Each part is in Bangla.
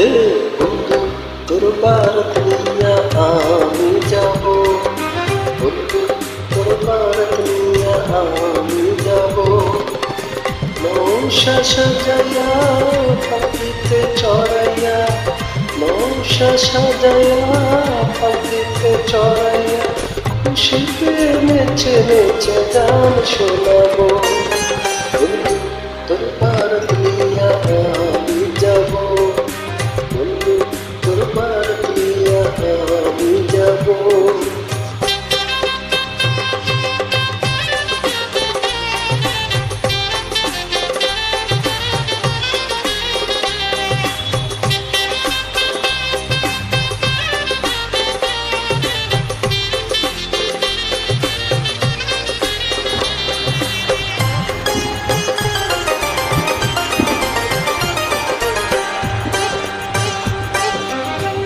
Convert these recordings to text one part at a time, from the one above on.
হে বন্ধু তোর ভারত নিয়া আমি যাব, বন্ধু তোর ভারত নিয়া আমি যাব। নৌশা সাজাইয়া পাখিতে চড়াইয়া, নৌশা সাজাইয়া পাখিতে চড়াইয়া, খুশিতে নেচে নেচে গান শোনাবো। বন্ধু তোর ভারত নিয়া আমি যাব, বন্ধু তোর ভারত নিয়া আমি যাব।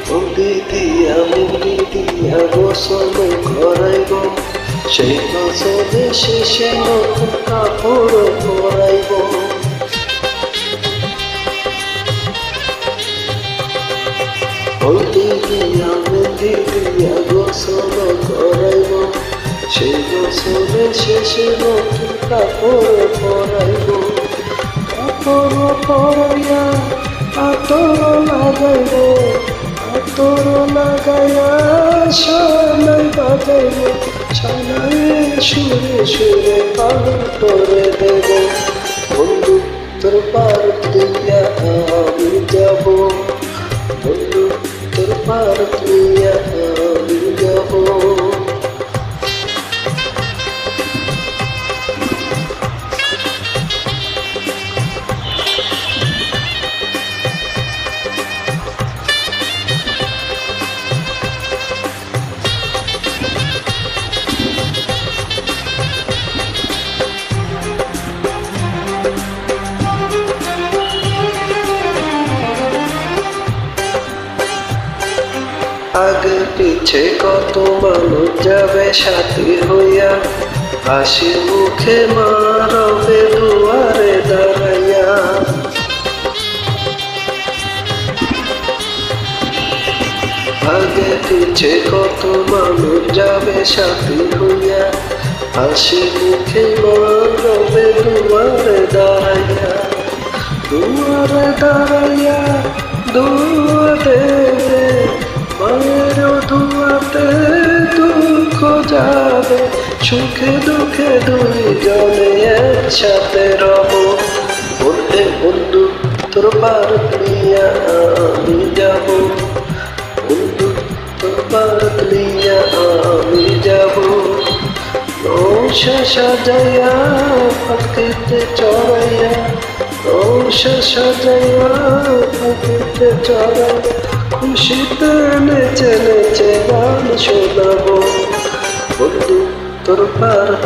মুন্দি দিয়া গোসল করাইব, সেই গোসলে শেষে নতুন কাপড় পরাইব। মুন্দি দিয়া গোসল করাইব, সেই গোসলে শেষে নতুন কাপড় পরাইব। কাপড় পরাইয়া আতর লাগাইব, আতর লাগাইয়া সানাই বাজাইব, সানাই সুরে সুরে পালন করে দেব। বন্ধু তোর ভারত নিয়া আমি যাব, বন্ধু তোর ভারত নিয়া আমি যাব। আগে পিছে কত মানুষ যাবে সাথী হইয়া, হাসি মুখে মা রবে দুয়ারে দাঁড়াইয়া। আগে পিছে কত মানুষ যাবে সাথী হইয়া, হাসি মুখে মা রবে দুয়ারে দাঁড়াইয়া। দুয়ারে দাঁড়াইয়া দুয়ারে মায়ের দুয়াতে দুঃখ যাবে, সুখে দুঃখে দুইজনে একসাথে রব। বলতে বন্ধু তোর ভারত নিয়া আমি যাব, বন্ধু তোর ভারত নিয়া আমি যাব। নৌশা সাজাইয়া পাখিতে চড়াইয়া, নৌশা সাজাইয়া পাখিতে চড়াইয়া, খুশিতে নেচে নেচে গান শোনাবো। বন্ধু তোর ভারত